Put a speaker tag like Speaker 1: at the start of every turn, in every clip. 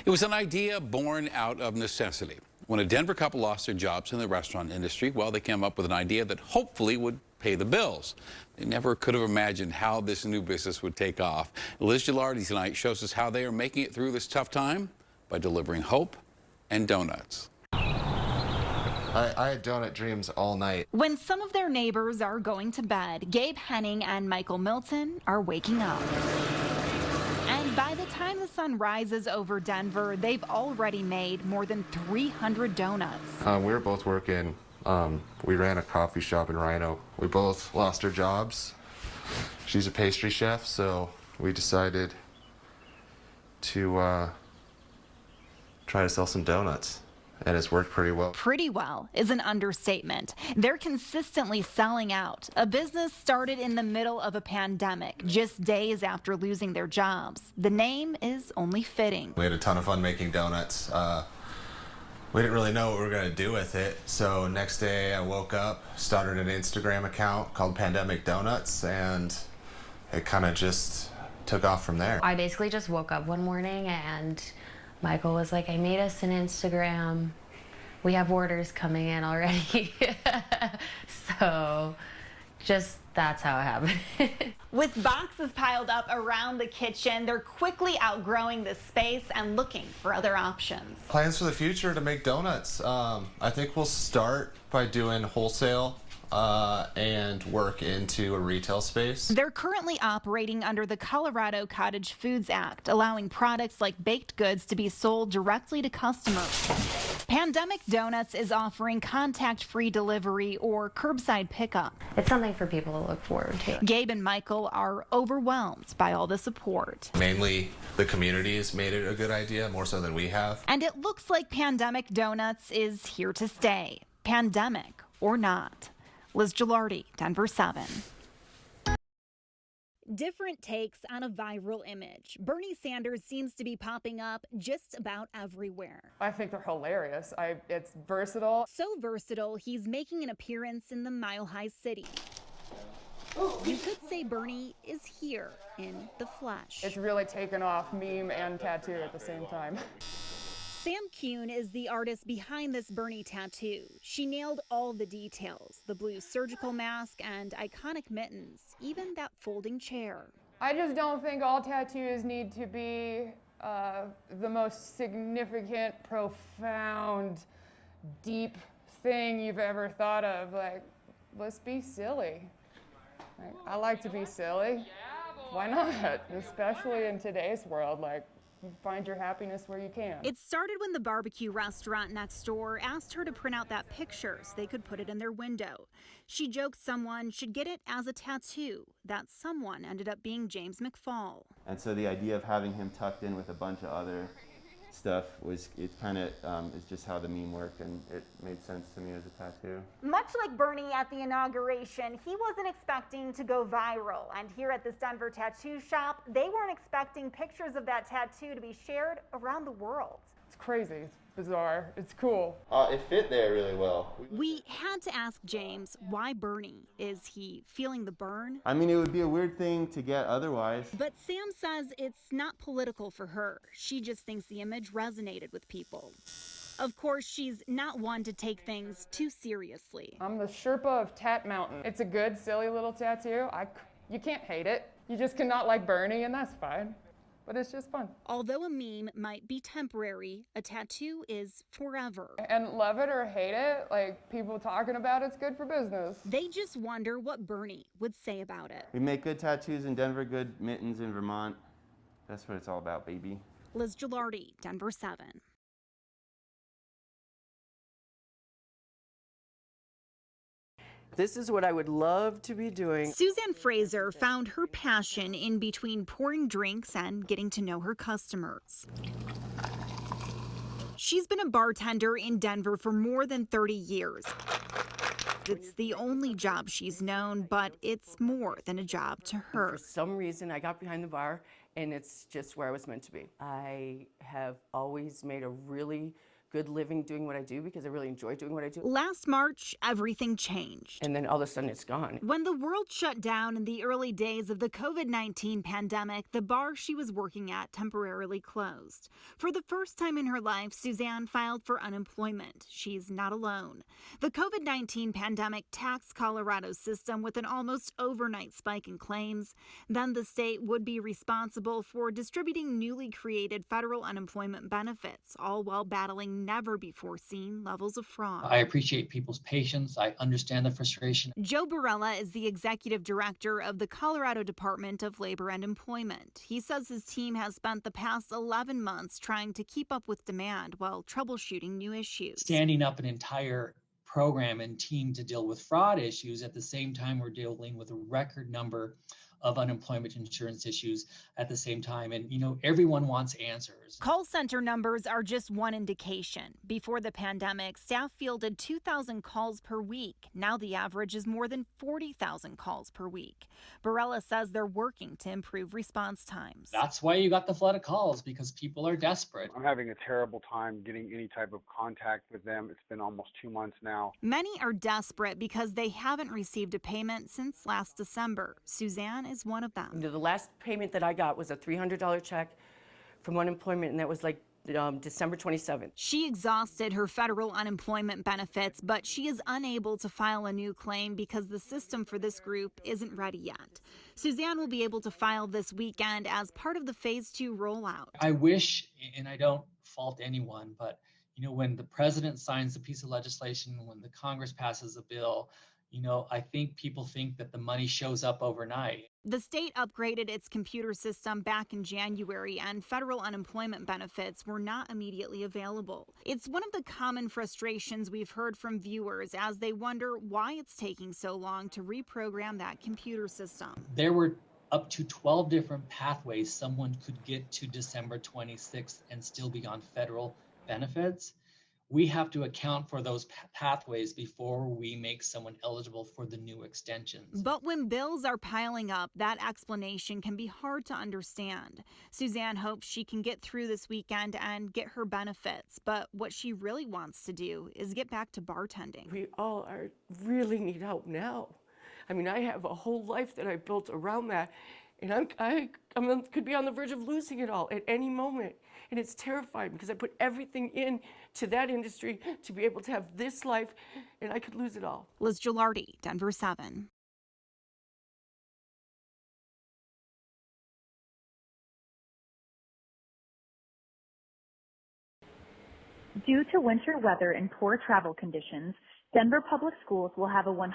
Speaker 1: It was an idea born out of necessity. When a Denver couple lost their jobs in the restaurant industry, well, they came up with an idea that hopefully would pay the bills. They never could have imagined how this new business would take off. Liz Gilardi tonight shows us how they are making it through this tough time by delivering hope and donuts.
Speaker 2: I had donut dreams all night.
Speaker 3: When some of their neighbors are going to bed, Gabe Henning and Michael Milton are waking up. And by the time the sun rises over Denver, they've already made more than 300 donuts.
Speaker 2: We were both working. We ran a coffee shop in Rhino. We both lost our jobs. She's a pastry chef, so we decided to try to sell some donuts. And it's worked pretty well.
Speaker 3: Pretty well is an understatement. They're consistently selling out. A business started in the middle of a pandemic, just days after losing their jobs. The name is only fitting.
Speaker 2: We had a ton of fun making donuts. We didn't really know what we were going to do with it. So next day I woke up, started an Instagram account called Pandemic Donuts, and it kind of just took off from there.
Speaker 4: I basically just woke up one morning and Michael was like, I made us an Instagram. We have orders coming in already. So just that's how it happened.
Speaker 3: With boxes piled up around the kitchen, they're quickly outgrowing this space and looking for other options.
Speaker 2: Plans for the future to make donuts. I think we'll start by doing wholesale and work into a retail space.
Speaker 3: They're currently operating under the Colorado Cottage Foods Act, allowing products like baked goods to be sold directly to customers. Pandemic Donuts is offering contact-free delivery or curbside pickup.
Speaker 4: It's something for people to look forward to.
Speaker 3: Gabe and Michael are overwhelmed by all the support.
Speaker 2: Mainly the community has made it a good idea, more so than we have.
Speaker 3: And it looks like Pandemic Donuts is here to stay, pandemic or not. Liz Gilardi, Denver 7. Different takes on a viral image. Bernie Sanders seems to be popping up just about everywhere.
Speaker 5: I think they're hilarious. It's versatile.
Speaker 3: So versatile, he's making an appearance in the Mile High City. You could say Bernie is here in the flesh.
Speaker 5: It's really taken off, meme and tattoo at the same time.
Speaker 3: Sam Kuhn is the artist behind this Bernie tattoo. She nailed all the details, the blue surgical mask and iconic mittens, even that folding chair.
Speaker 5: I just don't think all tattoos need to be the most significant, profound, deep thing you've ever thought of. Like, let's be silly. Like, I like to be silly. Why not? Especially in today's world, like, find your happiness where you can.
Speaker 3: It started when the barbecue restaurant next door asked her to print out that picture so they could put it in their window. She joked someone should get it as a tattoo. That someone ended up being James McFall.
Speaker 6: And so the idea of having him tucked in with a bunch of other stuff was, it kind of is just how the meme worked, and it made sense to me as a tattoo.
Speaker 3: Much like Bernie at the inauguration, he wasn't expecting to go viral. And here at this Denver tattoo shop, they weren't expecting pictures of that tattoo to be shared around the world.
Speaker 5: It's crazy. It's bizarre. It's cool.
Speaker 6: It fit there really well.
Speaker 3: We had to ask James why Bernie. Is he feeling the burn?
Speaker 6: I mean, it would be a weird thing to get otherwise.
Speaker 3: But Sam says it's not political for her. She just thinks the image resonated with people. Of course, she's not one to take things too seriously.
Speaker 5: I'm the Sherpa of Tat Mountain. It's a good, silly little tattoo. You can't hate it. You just cannot like Bernie, and that's fine. But it's just fun.
Speaker 3: Although a meme might be temporary, a tattoo is forever.
Speaker 5: And love it or hate it, like people talking about it's good for business.
Speaker 3: They just wonder what Bernie would say about it.
Speaker 6: We make good tattoos in Denver, good mittens in Vermont. That's what it's all about, baby.
Speaker 3: Liz Gilardi, Denver 7.
Speaker 7: This is what I would love to be doing.
Speaker 3: Suzanne Fraser found her passion in between pouring drinks and getting to know her customers. She's been a bartender in Denver for more than 30 years. It's the only job she's known, but it's more than a job to her.
Speaker 7: For some reason, I got behind the bar, and it's just where I was meant to be. I have always made a really good living doing what I do because I really enjoy doing what I do.
Speaker 3: Last March, everything changed.
Speaker 7: And then all of a sudden it's gone.
Speaker 3: When the world shut down in the early days of the COVID-19 pandemic, the bar she was working at temporarily closed. For the first time in her life, Suzanne filed for unemployment. She's not alone. The COVID-19 pandemic taxed Colorado's system with an almost overnight spike in claims. Then the state would be responsible for distributing newly created federal unemployment benefits, all while battling never-before-seen levels of fraud.
Speaker 8: I appreciate people's patience. I understand the frustration.
Speaker 3: Joe Barella is the executive director of the Colorado Department of Labor and Employment. He says his team has spent the past 11 months trying to keep up with demand while troubleshooting new issues.
Speaker 8: Standing up an entire program and team to deal with fraud issues at the same time we're dealing with a record number of unemployment insurance issues at the same time. And, everyone wants answers.
Speaker 3: Call center numbers are just one indication. Before the pandemic, staff fielded 2,000 calls per week. Now the average is more than 40,000 calls per week. Barella says they're working to improve response times.
Speaker 8: That's why you got the flood of calls, because people are desperate.
Speaker 9: I'm having a terrible time getting any type of contact with them. It's been almost 2 months now.
Speaker 3: Many are desperate because they haven't received a payment since last December. Suzanne is one of them.
Speaker 7: The last payment that I got was a $300 check from unemployment, and that was like December 27th.
Speaker 3: She exhausted her federal unemployment benefits, but she is unable to file a new claim because the system for this group isn't ready yet. Suzanne will be able to file this weekend as part of the Phase 2 rollout.
Speaker 8: I wish, and I don't fault anyone, but when the president signs a piece of legislation, when the Congress passes a bill, I think people think that the money shows up overnight.
Speaker 3: The state upgraded its computer system back in January, and federal unemployment benefits were not immediately available. It's one of the common frustrations we've heard from viewers as they wonder why it's taking so long to reprogram that computer system.
Speaker 8: There were up to 12 different pathways someone could get to December 26th and still be on federal benefits. We have to account for those pathways before we make someone eligible for the new extensions.
Speaker 3: But when bills are piling up, that explanation can be hard to understand. Suzanne hopes she can get through this weekend and get her benefits, but what she really wants to do is get back to bartending.
Speaker 7: We all really need help now. I mean, I have a whole life that I built around that, and I could be on the verge of losing it all at any moment. And it's terrifying because I put everything into that industry to be able to have this life, and I could lose it all.
Speaker 3: Liz Gilardi, Denver 7.
Speaker 10: Due to winter weather and poor travel conditions, Denver Public Schools will have a 100%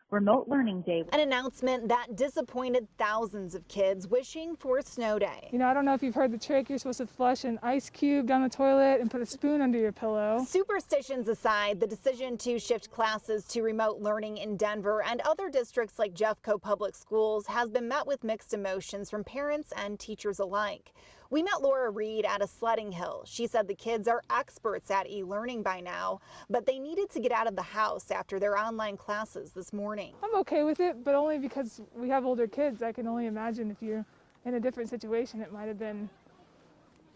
Speaker 10: remote learning day.
Speaker 3: An announcement that disappointed thousands of kids wishing for a snow day.
Speaker 5: I don't know if you've heard the trick. You're supposed to flush an ice cube down the toilet and put a spoon under your pillow.
Speaker 3: Superstitions aside, the decision to shift classes to remote learning in Denver and other districts like Jeffco Public Schools has been met with mixed emotions from parents and teachers alike. We met Laura Reed at a sledding hill. She said the kids are experts at e-learning by now, but they needed to get out of the house after their online classes this morning.
Speaker 5: I'm okay with it, but only because we have older kids. I can only imagine if you're in a different situation, it might have been,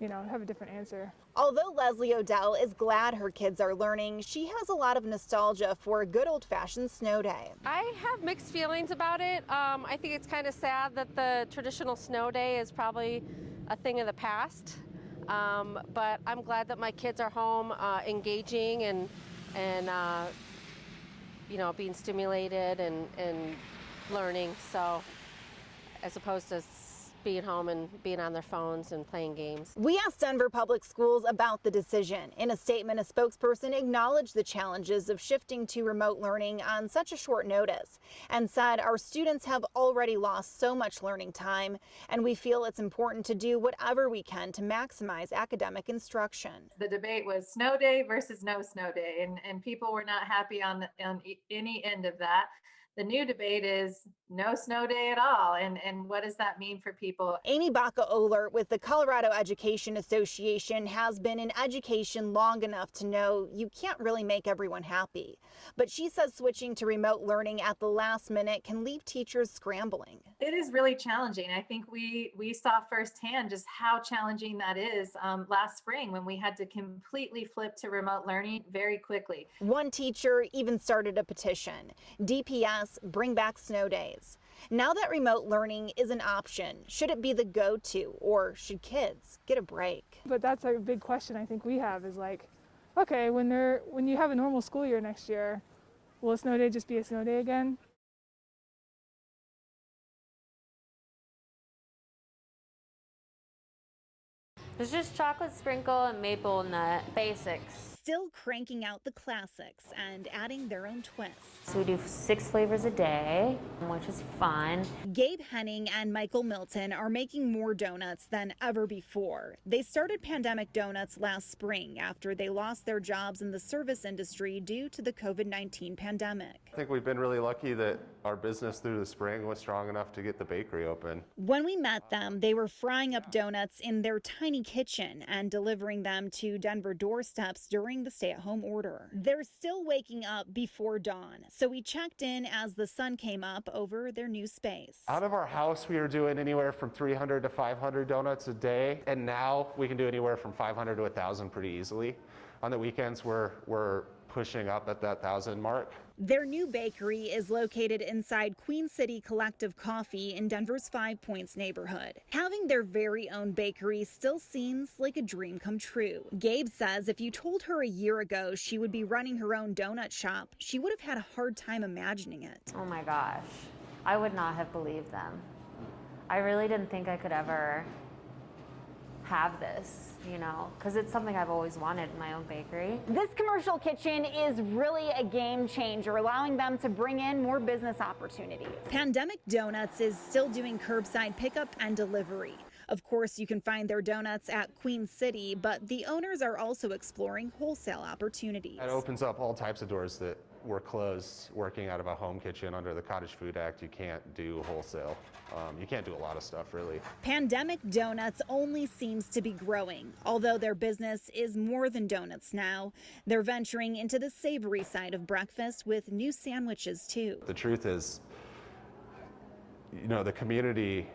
Speaker 5: have a different answer.
Speaker 3: Although Leslie Odell is glad her kids are learning, she has a lot of nostalgia for a good old-fashioned snow day.
Speaker 11: I have mixed feelings about it. I think it's kind of sad that the traditional snow day is probably a thing of the past, but I'm glad that my kids are home engaging and being stimulated and learning, so as opposed to being home and being on their phones and playing games.
Speaker 3: We asked Denver Public Schools about the decision. In a statement, a spokesperson acknowledged the challenges of shifting to remote learning on such a short notice and said our students have already lost so much learning time, and we feel it's important to do whatever we can to maximize academic instruction.
Speaker 12: The debate was snow day versus no snow day, and people were not happy on any end of that. The new debate is no snow day at all. And what does that mean for people?
Speaker 3: Amy Baca-Ohlert with the Colorado Education Association has been in education long enough to know you can't really make everyone happy. But she says switching to remote learning at the last minute can leave teachers scrambling.
Speaker 12: It is really challenging. I think we saw firsthand just how challenging that is last spring when we had to completely flip to remote learning very quickly.
Speaker 3: One teacher even started a petition, DPS, bring back snow days. Now that remote learning is an option, should it be the go-to, or should kids get a break?
Speaker 5: But that's a big question I think we have is like, okay, when you have a normal school year next year, will a snow day just be a snow day again?
Speaker 13: It's just chocolate sprinkle and maple nut basics.
Speaker 3: Still cranking out the classics and adding their own twists.
Speaker 13: So we do 6 flavors a day, which is fun.
Speaker 3: Gabe Henning and Michael Milton are making more donuts than ever before. They started Pandemic Donuts last spring after they lost their jobs in the service industry due to the COVID-19 pandemic.
Speaker 2: I think we've been really lucky that our business through the spring was strong enough to get the bakery open.
Speaker 3: When we met them, they were frying up donuts in their tiny kitchen and delivering them to Denver doorsteps during the stay-at-home order. They're still waking up before dawn, so we checked in as the sun came up over their new space.
Speaker 2: Out of our house, we were doing anywhere from 300 to 500 donuts a day, and now we can do anywhere from 500 to 1,000 pretty easily. On the weekends, we're pushing up at that 1,000 mark.
Speaker 3: Their new bakery is located inside Queen City Collective Coffee in Denver's 5 Points neighborhood. Having their very own bakery still seems like a dream come true. Gabe says if you told her a year ago she would be running her own donut shop, she would have had a hard time imagining it.
Speaker 13: Oh my gosh, I would not have believed them. I really didn't think I could ever have this, you know, because it's something I've always wanted in my own bakery.
Speaker 3: This commercial kitchen is really a game changer, allowing them to bring in more business opportunities. Pandemic Donuts is still doing curbside pickup and delivery. Of course, you can find their donuts at Queen City, but the owners are also exploring wholesale opportunities.
Speaker 2: It opens up all types of doors that were closed. Working out of a home kitchen under the Cottage Food Act, you can't do wholesale. You can't do a lot of stuff, really.
Speaker 3: Pandemic Donuts only seems to be growing. Although their business is more than donuts now, they're venturing into the savory side of breakfast with new sandwiches, too.
Speaker 2: The truth is, you know, the community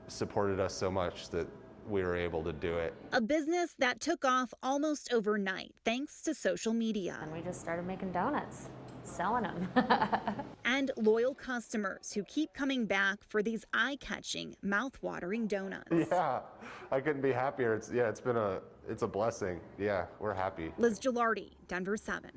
Speaker 2: supported us so much that we were able to do it.
Speaker 3: A business that took off almost overnight thanks to social media.
Speaker 13: And we just started making donuts, selling them.
Speaker 3: And loyal customers who keep coming back for these eye-catching, mouth-watering donuts.
Speaker 2: Yeah, I couldn't be happier. It's a blessing. Yeah, we're happy.
Speaker 3: Liz Gilardi, Denver 7.